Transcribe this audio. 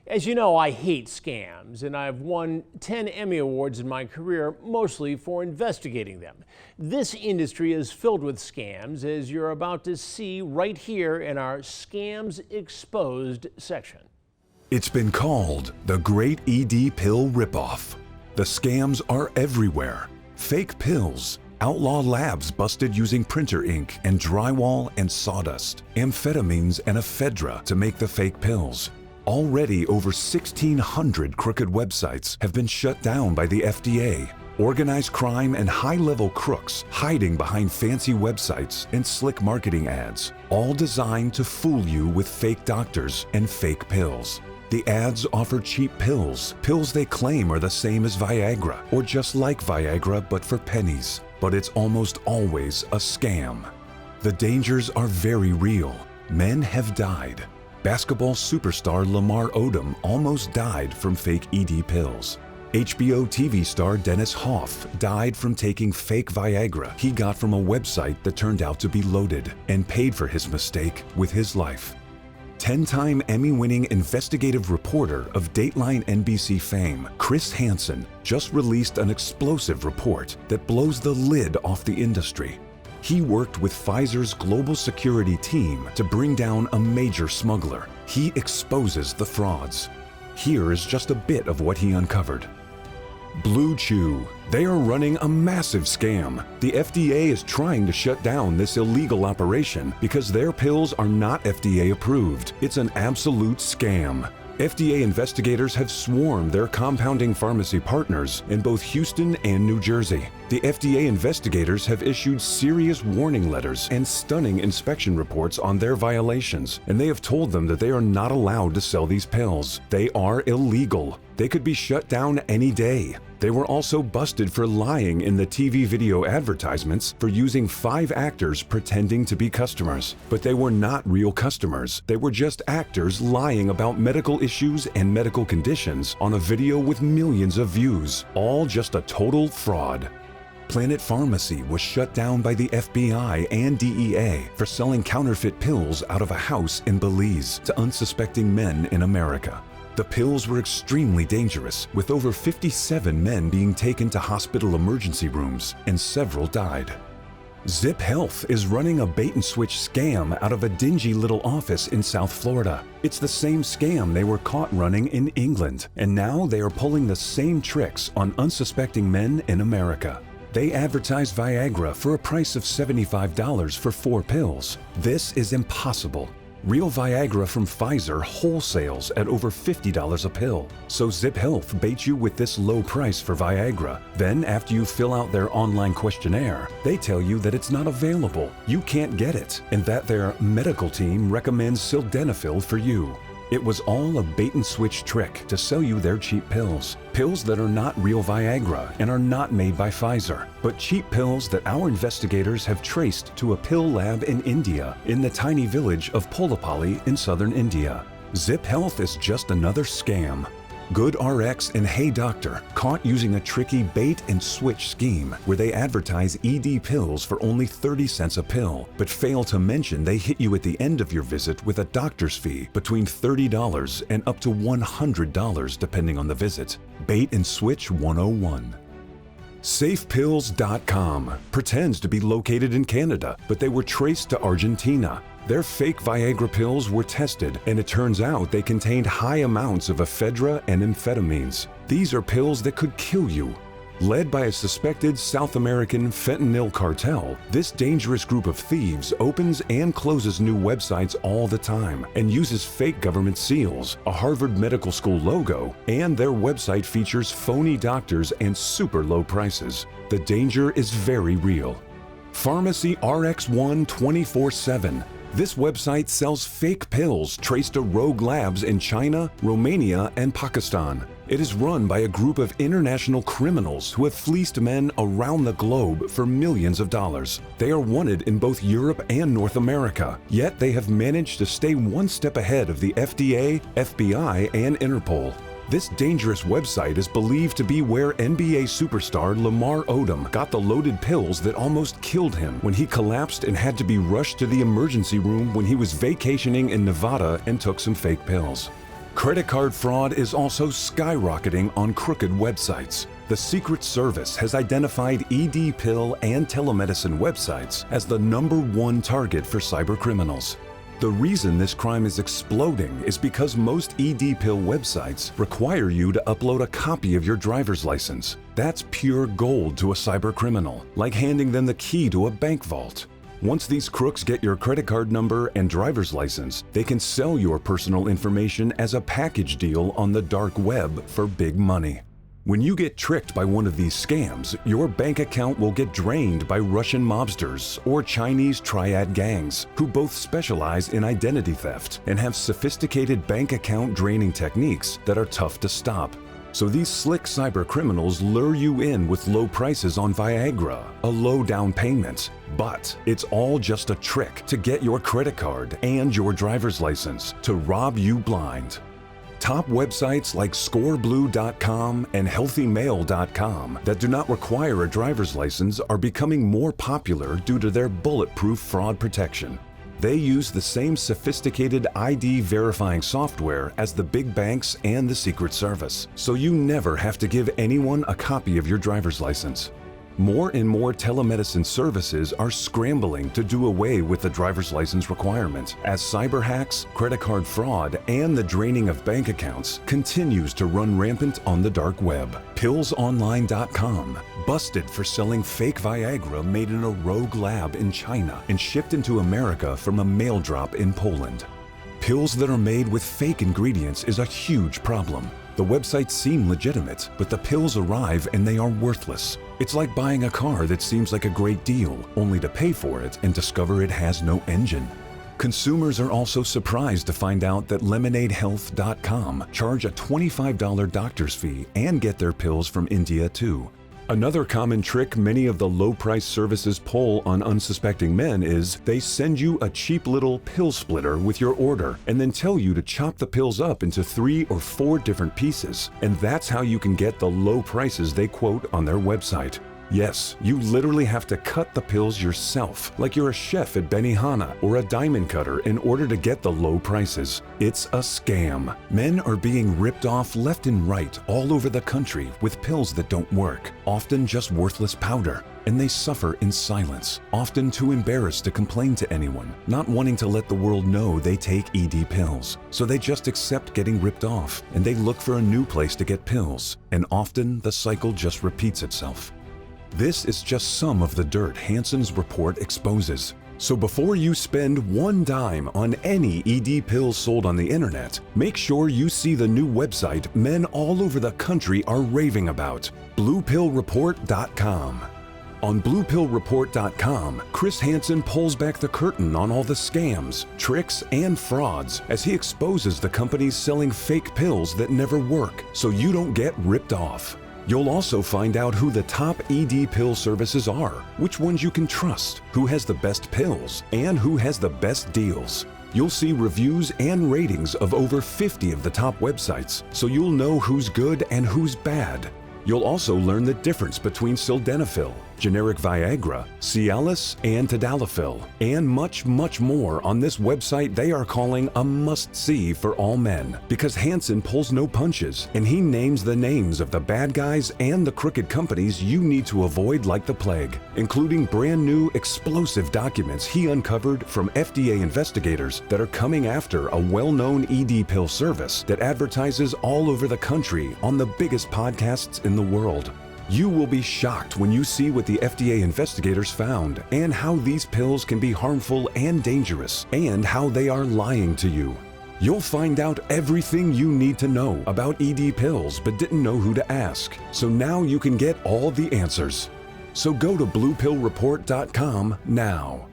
As you know, I hate scams, and I've won 10 Emmy Awards in my career, mostly for investigating them. This industry is filled with scams, as you're about to see right here in our Scams Exposed section. It's been called the Great E.D pill ripoff. The scams are everywhere. Fake pills, outlaw labs busted using printer ink and drywall and sawdust, amphetamines and ephedra to make the fake pills. Already over 1,600 crooked websites have been shut down by the FDA. Organized crime and high-level crooks hiding behind fancy websites and slick marketing ads, all designed to fool you with fake doctors and fake pills. The ads offer cheap pills they claim are the same as Viagra or just like Viagra but for pennies. But it's almost always a scam. The dangers are very real. Men have died. Basketball superstar Lamar Odom almost died from fake ED pills. HBO TV star Dennis Hoff died from taking fake Viagra he got from a website that turned out to be loaded and paid for his mistake with his life. 10-time Emmy-winning investigative reporter of Dateline NBC fame, Hanse, just released an explosive report that blows the lid off the industry. He worked with Pfizer's global security team to bring down a major smuggler. He exposes the frauds. Here is just a bit of what he uncovered. Blue Chew. They are running a massive scam. The FDA is trying to shut down this illegal operation because their pills are not FDA approved. It's an absolute scam. FDA investigators have swarmed their compounding pharmacy partners in both Houston and New Jersey. The FDA investigators have issued serious warning letters and stunning inspection reports on their violations, and they have told them that they are not allowed to sell these pills. They are illegal. They could be shut down any day. They were also busted for lying in the TV video advertisements for using 5 actors pretending to be customers. But they were not real customers. They were just actors lying about medical issues and medical conditions on a video with millions of views. All just a total fraud. Planet Pharmacy was shut down by the FBI and DEA for selling counterfeit pills out of a house in Belize to unsuspecting men in America. The pills were extremely dangerous, with over 57 men being taken to hospital emergency rooms, and several died. Zip Health is running a bait-and-switch scam out of a dingy little office in South Florida. It's the same scam they were caught running in England, and now they are pulling the same tricks on unsuspecting men in America. They advertise Viagra for a price of $75 for 4 pills. This is impossible. Real Viagra from Pfizer wholesales at over $50 a pill. So Zip Health baits you with this low price for Viagra. Then, after you fill out their online questionnaire, they tell you that it's not available, you can't get it, and that their medical team recommends sildenafil for you. It was all a bait-and-switch trick to sell you their cheap pills. Pills that are not real Viagra and are not made by Pfizer, but cheap pills that our investigators have traced to a pill lab in India, in the tiny village of Polapalli in southern India. Zip Health is just another scam. Good RX and Hey Doctor caught using a tricky bait-and-switch scheme where they advertise ED pills for only 30 cents a pill, but fail to mention they hit you at the end of your visit with a doctor's fee between $30 and up to $100 depending on the visit. Bait-and-switch 101. SafePills.com pretends to be located in Canada, but they were traced to Argentina. Their fake Viagra pills were tested, and it turns out they contained high amounts of ephedra and amphetamines. These are pills that could kill you. Led by a suspected South American fentanyl cartel, this dangerous group of thieves opens and closes new websites all the time and uses fake government seals, a Harvard Medical School logo, and their website features phony doctors and super low prices. The danger is very real. Pharmacy RX1 24/7. This website sells fake pills traced to rogue labs in China, Romania, and Pakistan. It is run by a group of international criminals who have fleeced men around the globe for millions of dollars. They are wanted in both Europe and North America, yet they have managed to stay one step ahead of the FDA, FBI, and Interpol. This dangerous website is believed to be where NBA superstar Lamar Odom got the loaded pills that almost killed him when he collapsed and had to be rushed to the emergency room when he was vacationing in Nevada and took some fake pills. Credit card fraud is also skyrocketing on crooked websites. The Secret Service has identified ED pill and telemedicine websites as the #1 target for cybercriminals. The reason this crime is exploding is because most ED pill websites require you to upload a copy of your driver's license. That's pure gold to a cybercriminal, like handing them the key to a bank vault. Once these crooks get your credit card number and driver's license, they can sell your personal information as a package deal on the dark web for big money. When you get tricked by one of these scams, your bank account will get drained by Russian mobsters or Chinese triad gangs, who both specialize in identity theft and have sophisticated bank account draining techniques that are tough to stop. So these slick cyber criminals lure you in with low prices on Viagra, a low down payment. But it's all just a trick to get your credit card and your driver's license to rob you blind. Top websites like scoreblue.com and healthymail.com that do not require a driver's license are becoming more popular due to their bulletproof fraud protection. They use the same sophisticated ID verifying software as the big banks and the Secret Service, so you never have to give anyone a copy of your driver's license. More and more telemedicine services are scrambling to do away with the driver's license requirement as cyber hacks, credit card fraud, and the draining of bank accounts continues to run rampant on the dark web. Pillsonline.com, busted for selling fake Viagra made in a rogue lab in China and shipped into America from a mail drop in Poland. Pills that are made with fake ingredients is a huge problem. The websites seem legitimate, but the pills arrive and they are worthless. It's like buying a car that seems like a great deal, only to pay for it and discover it has no engine. Consumers are also surprised to find out that lemonadehealth.com charge a $25 doctor's fee and get their pills from India too. Another common trick many of the low-price services pull on unsuspecting men is they send you a cheap little pill splitter with your order and then tell you to chop the pills up into 3 or 4 different pieces. And that's how you can get the low prices they quote on their website. Yes, you literally have to cut the pills yourself, like you're a chef at Benihana or a diamond cutter in order to get the low prices. It's a scam. Men are being ripped off left and right all over the country with pills that don't work, often just worthless powder. And they suffer in silence, often too embarrassed to complain to anyone, not wanting to let the world know they take ED pills. So they just accept getting ripped off, and they look for a new place to get pills. And often the cycle just repeats itself. This is just some of the dirt Hanse's report exposes. So before you spend one dime on any ED pills sold on the internet, make sure you see the new website men all over the country are raving about, bluepillreport.com. On bluepillreport.com, Chris Hanse pulls back the curtain on all the scams, tricks, and frauds as he exposes the companies selling fake pills that never work, so you don't get ripped off. You'll also find out who the top ED pill services are, which ones you can trust, who has the best pills, and who has the best deals. You'll see reviews and ratings of over 50 of the top websites, so you'll know who's good and who's bad. You'll also learn the difference between sildenafil, generic Viagra, Cialis, and tadalafil, and much, much more on this website they are calling a must-see for all men, because Hanse pulls no punches, and he names the names of the bad guys and the crooked companies you need to avoid like the plague, including brand new explosive documents he uncovered from FDA investigators that are coming after a well-known ED pill service that advertises all over the country on the biggest podcasts in the world. You will be shocked when you see what the FDA investigators found and how these pills can be harmful and dangerous and how they are lying to you. You'll find out everything you need to know about ED pills but didn't know who to ask. So now you can get all the answers. So go to bluepillreport.com now.